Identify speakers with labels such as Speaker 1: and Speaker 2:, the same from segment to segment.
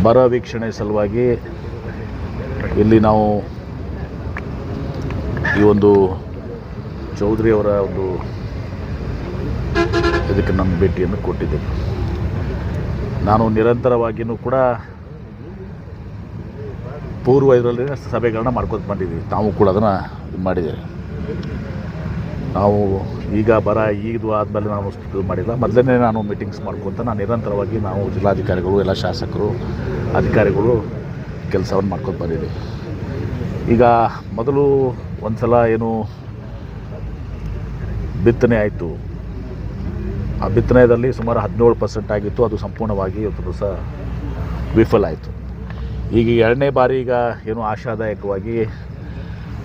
Speaker 1: ಬರ ವೀಕ್ಷಣೆ ಸಲುವಾಗಿ ಇಲ್ಲಿ ನಾವು ಈ ಒಂದು ಚೌಧರಿ ಅವರ ಒಂದು ಇದಕ್ಕೆ ನಮ್ಮ ಭೇಟಿಯನ್ನು ಕೊಟ್ಟಿದ್ದೇನೆ. ನಾನು ನಿರಂತರವಾಗಿಯೂ ಕೂಡ ಪೂರ್ವ ಇದರಲ್ಲಿ ಸಭೆಗಳನ್ನ ಮಾಡ್ಕೊಂಡು ಬಂದಿದ್ದೀವಿ. ನಾವು ಕೂಡ ಅದನ್ನು ಮಾಡಿದ್ದೇವೆ. ನಾವು ಈಗ ಬರ ಇದು ಆದಮೇಲೆ ನಾವು ಇದು ಮಾಡಿಲ್ಲ, ಮೊದಲೇ ನಾನು ಮೀಟಿಂಗ್ಸ್ ಮಾಡ್ಕೊತ ನಾನು ನಿರಂತರವಾಗಿ ನಾವು ಜಿಲ್ಲಾಧಿಕಾರಿಗಳು ಎಲ್ಲ ಶಾಸಕರು ಅಧಿಕಾರಿಗಳು ಕೆಲಸವನ್ನು ಮಾಡ್ಕೊಂಡು ಬಂದಿದ್ದೀವಿ. ಈಗ ಮೊದಲು ಒಂದು ಸಲ ಏನು ಬಿತ್ತನೆ ಆಯಿತು, ಆ ಬಿತ್ತನೆಯಲ್ಲಿ ಸುಮಾರು 17% ಆಗಿತ್ತು. ಅದು ಸಂಪೂರ್ಣವಾಗಿ ಇವತ್ತು ದಿವಸ ವಿಫಲ ಆಯಿತು. ಈಗ ಎರಡನೇ ಬಾರಿ ಈಗ ಏನು ಆಶಾದಾಯಕವಾಗಿ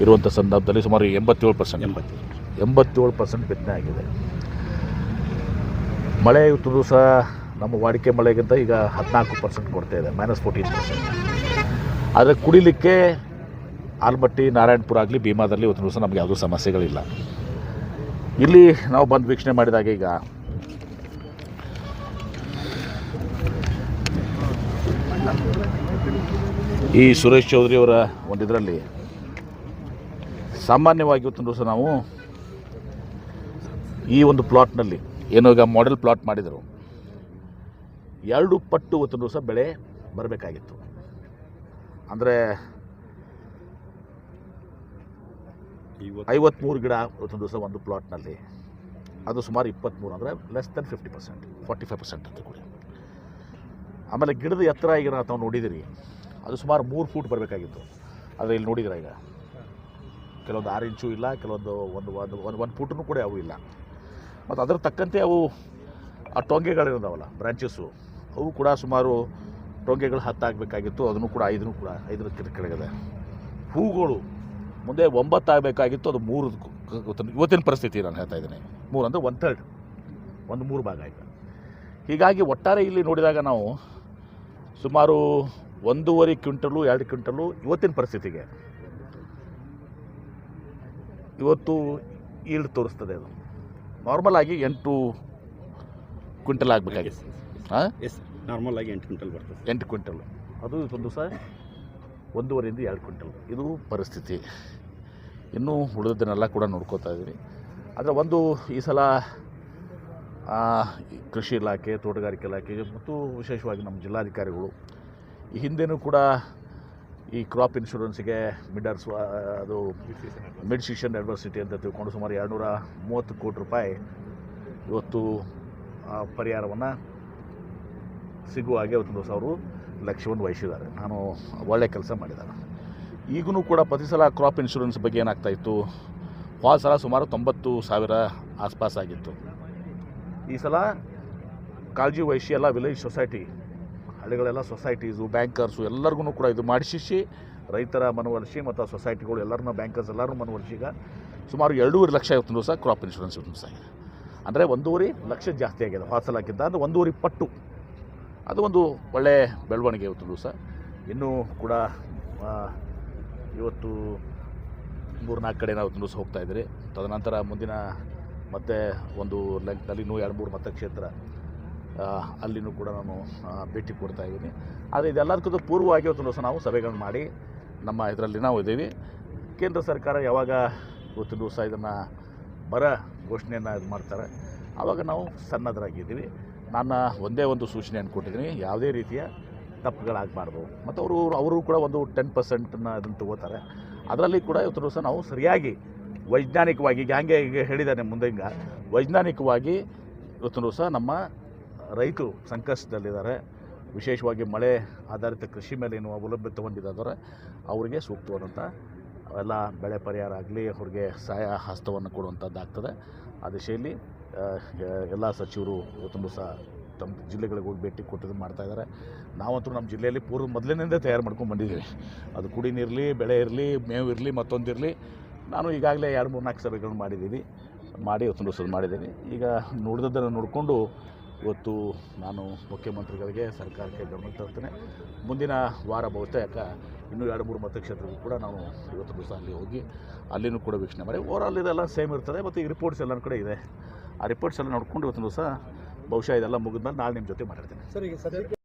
Speaker 1: ಇರುವಂಥ ಸಂದರ್ಭದಲ್ಲಿ ಸುಮಾರು 87% ಬಿತ್ತನೆ ಆಗಿದೆ. ಮಳೆ ಇವತ್ತು ದಿವಸ ನಮ್ಮ ವಾಡಿಕೆ ಮಳೆಗಿಂತ ಈಗ 14% ಕೊಡ್ತಾ ಇದೆ, -14%. ಆದರೆ ಕುಡಿಲಿಕ್ಕೆ ಆಲ್ಮಟ್ಟಿ, ನಾರಾಯಣಪುರ ಆಗಲಿ, ಭೀಮಾದಲ್ಲಿ ಇವತ್ತು ದಿವಸ ನಮಗೆ ಯಾವುದೂ ಸಮಸ್ಯೆಗಳಿಲ್ಲ. ಇಲ್ಲಿ ನಾವು ಬಂದು ವೀಕ್ಷಣೆ ಮಾಡಿದಾಗ ಈಗ ಈ ಸುರೇಶ್ ಚೌಧರಿ ಅವರ ಒಂದು ಇದರಲ್ಲಿ ಸಾಮಾನ್ಯವಾಗಿ ಇವತ್ತು ದಿವಸ ನಾವು ಈ ಒಂದು ಪ್ಲಾಟ್ನಲ್ಲಿ ಏನೋ ಈಗ ಮಾಡೆಲ್ ಪ್ಲಾಟ್ ಮಾಡಿದರು, 2 ಪಟ್ಟು ಇವತ್ತು ದಿವಸ ಬೆಳೆ ಬರಬೇಕಾಗಿತ್ತು. ಅಂದರೆ 53 ಗಿಡ ಇವತ್ತು ದಿವಸ ಒಂದು ಪ್ಲಾಟ್ನಲ್ಲಿ, ಅದು ಸುಮಾರು 23, ಅಂದರೆ ಲೆಸ್ ದೆನ್ 50%, 45% ಅಂತ ಕೂಡ. ಆಮೇಲೆ ಗಿಡದ ಎತ್ತರ ಈಗ ನಾವು ನೋಡಿದಿರಿ, ಅದು ಸುಮಾರು 3 ಫೂಟ್ ಬರಬೇಕಾಗಿತ್ತು. ಆದರೆ ಇಲ್ಲಿ ನೋಡಿದ್ರೆ ಈಗ ಕೆಲವೊಂದು 6 ಇಂಚು ಇಲ್ಲ, ಕೆಲವೊಂದು ಒಂದು ಫೂಟೂ ಕೂಡ ಅವು ಇಲ್ಲ. ಮತ್ತು ಅದರ ತಕ್ಕಂತೆ ಅವು ಆ ಟೊಂಗೆಗಳಿರೋದಾವಲ್ಲ ಬ್ರಾಂಚಸ್ಸು, ಅವು ಕೂಡ ಸುಮಾರು ಟೊಂಗೆಗಳು 10 ಆಗಬೇಕಾಗಿತ್ತು. ಅದನ್ನು ಕೂಡ 5 ಕೆಳಗಿದೆ. ಹೂಗಳು ಮುಂದೆ 9 ಆಗಬೇಕಾಗಿತ್ತು, ಅದು 3 ಇವತ್ತಿನ ಪರಿಸ್ಥಿತಿ ನಾನು ಹೇಳ್ತಾ ಇದ್ದೀನಿ. 3 ಅಂದರೆ 1/3, 3 ಭಾಗ ಆಯಿತು. ಹೀಗಾಗಿ ಒಟ್ಟಾರೆ ಇಲ್ಲಿ ನೋಡಿದಾಗ ನಾವು ಸುಮಾರು 1.5 ಕ್ವಿಂಟಲು 2 ಕ್ವಿಂಟಲು ಇವತ್ತಿನ ಪರಿಸ್ಥಿತಿಗೆ ಇವತ್ತು ಈಲ್ಡ್ ತೋರಿಸ್ತದೆ. ಅದು ನಾರ್ಮಲ್ ಆಗಿ 8 ಕ್ವಿಂಟಲ್ ಆಗಬೇಕಾಗಿತ್ತು.
Speaker 2: ನಾರ್ಮಲ್ ಆಗಿ 8 ಕ್ವಿಂಟಲ್ ಬರ್ತದೆ.
Speaker 1: 8 ಕ್ವಿಂಟಲ್, ಅದು ಒಂದು ಸಹ 1.5ರಿಂದ 2 ಕ್ವಿಂಟಲ್ ಇದು ಪರಿಸ್ಥಿತಿ. ಇನ್ನೂ ಉಳಿದದ್ದನ್ನೆಲ್ಲ ಕೂಡ ನೋಡ್ಕೋತಾ ಇದ್ದೀವಿ. ಆದರೆ ಒಂದು ಈ ಸಲ ಕೃಷಿ ಇಲಾಖೆ, ತೋಟಗಾರಿಕೆ ಇಲಾಖೆ ಮತ್ತು ವಿಶೇಷವಾಗಿ ನಮ್ಮ ಜಿಲ್ಲಾಧಿಕಾರಿಗಳು ಈ ಹಿಂದೆನೂ ಕೂಡ ಈ ಕ್ರಾಪ್ ಇನ್ಶೂರೆನ್ಸಿಗೆ ಅದು ಮಿಡ್ ಸೀಸನ್ ಅಡ್ವರ್ಸಿಟಿ ಅಂತ ತಿಳ್ಕೊಂಡು ಸುಮಾರು 230 ಕೋಟಿ ರೂಪಾಯಿ ಇವತ್ತು ಪರಿಹಾರವನ್ನು ಸಿಗುವ ಹಾಗೆ ಇವತ್ತು ದಿವಸ ಅವರು ಲಕ್ಷ್ಯವನ್ನು ವಹಿಸಿದ್ದಾರೆ. ನಾನು ಒಳ್ಳೆಯ ಕೆಲಸ ಮಾಡಿದ್ದಾರೆ. ಈಗೂ ಕೂಡ ಪ್ರತಿ ಸಲ ಕ್ರಾಪ್ ಇನ್ಶೂರೆನ್ಸ್ ಬಗ್ಗೆ ಏನಾಗ್ತಾಯಿತ್ತು, ಹೋದ ಸಲ ಸುಮಾರು 90,000 ಆಸ್ಪಾಸ್ ಆಗಿತ್ತು. ಈ ಸಲ ಕಾಳಜಿ ವಹಿಸಿ ಎಲ್ಲ ವಿಲೇಜ್ ಸೊಸೈಟಿ, ಹಳ್ಳಿಗಳೆಲ್ಲ ಸೊಸೈಟೀಸು, ಬ್ಯಾಂಕರ್ಸು ಎಲ್ಲರಿಗೂ ಕೂಡ ಇದು ಮಾಡಿಸಿ ರೈತರ ಮನವೊಲಿಸಿ ಮತ್ತು ಸೊಸೈಟಿಗಳು ಎಲ್ಲರನ್ನ ಬ್ಯಾಂಕರ್ಸ್ ಎಲ್ಲರೂ ಮನವೊಲಿಸಿ ಈಗ ಸುಮಾರು 2.5 ಲಕ್ಷ ಇವತ್ತು ದಿವಸ ಕ್ರಾಪ್ ಇನ್ಶೂರೆನ್ಸ್ ಇವತ್ತು ದಿವಸ ಆಗಿದೆ. ಅಂದರೆ 1.5 ಲಕ್ಷ ಜಾಸ್ತಿ ಆಗಿದೆ ಹೋದ ಸಲಕ್ಕಿಂತ, ಅಂದರೆ 1.5 ಪಟ್ಟು. ಅದು ಒಂದು ಒಳ್ಳೆಯ ಬೆಳವಣಿಗೆ ಇವತ್ತು ದಿವಸ. ಇನ್ನೂ ಕೂಡ ಇವತ್ತು 3-4 ಕಡೆ ನಾವು ದಿವಸ ಹೋಗ್ತಾ ಇದ್ದೀರಿ. ತದನಂತರ ಮುಂದಿನ ಮತ್ತೆ ಒಂದು ಲೆಂಕ್ನಲ್ಲಿ ಇನ್ನೂ 2-3 ಮತಕ್ಷೇತ್ರ ಅಲ್ಲಿನೂ ಕೂಡ ನಾನು ಭೇಟಿ ಕೊಡ್ತಾ ಇದ್ದೀನಿ. ಆದರೆ ಇದೆಲ್ಲದಕ್ಕೂ ಪೂರ್ವವಾಗಿ ಇವತ್ತು ದಿವಸ ನಾವು ಸಭೆಗಳನ್ನು ಮಾಡಿ ನಮ್ಮ ಇದರಲ್ಲಿ ನಾವು ಇದ್ದೀವಿ. ಕೇಂದ್ರ ಸರ್ಕಾರ ಯಾವಾಗ ಇವತ್ತು ದಿವಸ ಇದನ್ನು ಬರ ಘೋಷಣೆಯನ್ನು ಇದು ಮಾಡ್ತಾರೆ ಆವಾಗ ನಾವು ಸನ್ನದ್ಧರಾಗಿದ್ದೀವಿ. ನಾನು ಒಂದೇ ಒಂದು ಸೂಚನೆಯನ್ನು ಕೊಟ್ಟಿದ್ದೀನಿ, ಯಾವುದೇ ರೀತಿಯ ತಪ್ಪುಗಳಾಗಬಾರ್ದು. ಮತ್ತು ಅವರು ಕೂಡ ಒಂದು 10% ಅದನ್ನು ತಗೋತಾರೆ. ಅದರಲ್ಲಿ ಕೂಡ ಇವತ್ತು ದಿವಸ ನಾವು ಸರಿಯಾಗಿ ವೈಜ್ಞಾನಿಕವಾಗಿ ಈಗ ಹೇಳಿದ್ದಾನೆ ಮುಂದೆ ವೈಜ್ಞಾನಿಕವಾಗಿ ಇವತ್ತು ದಿವಸ ನಮ್ಮ ರೈತರು ಸಂಕಷ್ಟದಲ್ಲಿದ್ದಾರೆ. ವಿಶೇಷವಾಗಿ ಮಳೆ ಆಧಾರಿತ ಕೃಷಿ ಮೇಲೆ ಏನು ಅವಲಂಬಿತಗೊಂಡಿದ್ದಾರೆ ಅವರಿಗೆ ಸೂಕ್ತವಾದಂಥ ಎಲ್ಲ ಬೆಳೆ ಪರಿಹಾರ ಆಗಲಿ, ಅವ್ರಿಗೆ ಸಹಾಯ ಹಸ್ತವನ್ನು ಕೊಡುವಂಥದ್ದಾಗ್ತದೆ. ಆ ದಿಶೆಯಲ್ಲಿ ಎಲ್ಲ ಸಚಿವರು ಇವತ್ತು ದಿವಸ ತಮ್ಮ ಜಿಲ್ಲೆಗಳಿಗೆ ಹೋಗಿ ಭೇಟಿ ಕೊಟ್ಟು ಮಾಡ್ತಾಯಿದ್ದಾರೆ. ನಾವಂತೂ ನಮ್ಮ ಜಿಲ್ಲೆಯಲ್ಲಿ ಮೊದಲಿನಿಂದ ತಯಾರು ಮಾಡ್ಕೊಂಡು ಬಂದಿದ್ದೀವಿ. ಅದು ಕುಡಿ ನೀರಿರಲಿ, ಬೆಳೆ ಇರಲಿ, ಮೇವು ಇರಲಿ, ಮತ್ತೊಂದಿರಲಿ. ನಾನು ಈಗಾಗಲೇ 2-3-4 ಸಭೆಗಳನ್ನು ಮಾಡಿ ಇವತ್ತು ದಿವಸ ಮಾಡಿದ್ದೀನಿ. ಈಗ ನೋಡಿದ್ದನ್ನು ನೋಡಿಕೊಂಡು ಇವತ್ತು ನಾನು ಮುಖ್ಯಮಂತ್ರಿಗಳಿಗೆ, ಸರ್ಕಾರಕ್ಕೆ ಗಮನ ತರ್ತೇನೆ. ಮುಂದಿನ ವಾರ ಬಹುತೇಕ ಇನ್ನೂ 2-3 ಮತಕ್ಷೇತ್ರಕ್ಕೂ ಕೂಡ ನಾವು ಇವತ್ತು ದಿವಸ ಅಲ್ಲಿ ಹೋಗಿ ಅಲ್ಲಿನೂ ಕೂಡ ವೀಕ್ಷಣೆ ಮಾಡಿ ಓವರಾಲ್ ಇದೆಲ್ಲ ಸೇಮ್ ಇರ್ತದೆ. ಮತ್ತು ಈಗ ರಿಪೋರ್ಟ್ಸ್ ಎಲ್ಲ ಕಡೆ ಇದೆ. ಆ ರಿಪೋರ್ಟ್ಸ್ ಎಲ್ಲ ನೋಡ್ಕೊಂಡು ಇವತ್ತು ದಿವಸ ಬಹುಶಃ ಇದೆಲ್ಲ ಮುಗಿದ್ಮೇಲೆ ನಾಳೆ ನಿಮ್ಮ ಜೊತೆ ಮಾತಾಡ್ತೀನಿ.
Speaker 2: ಸರ್, ಈಗ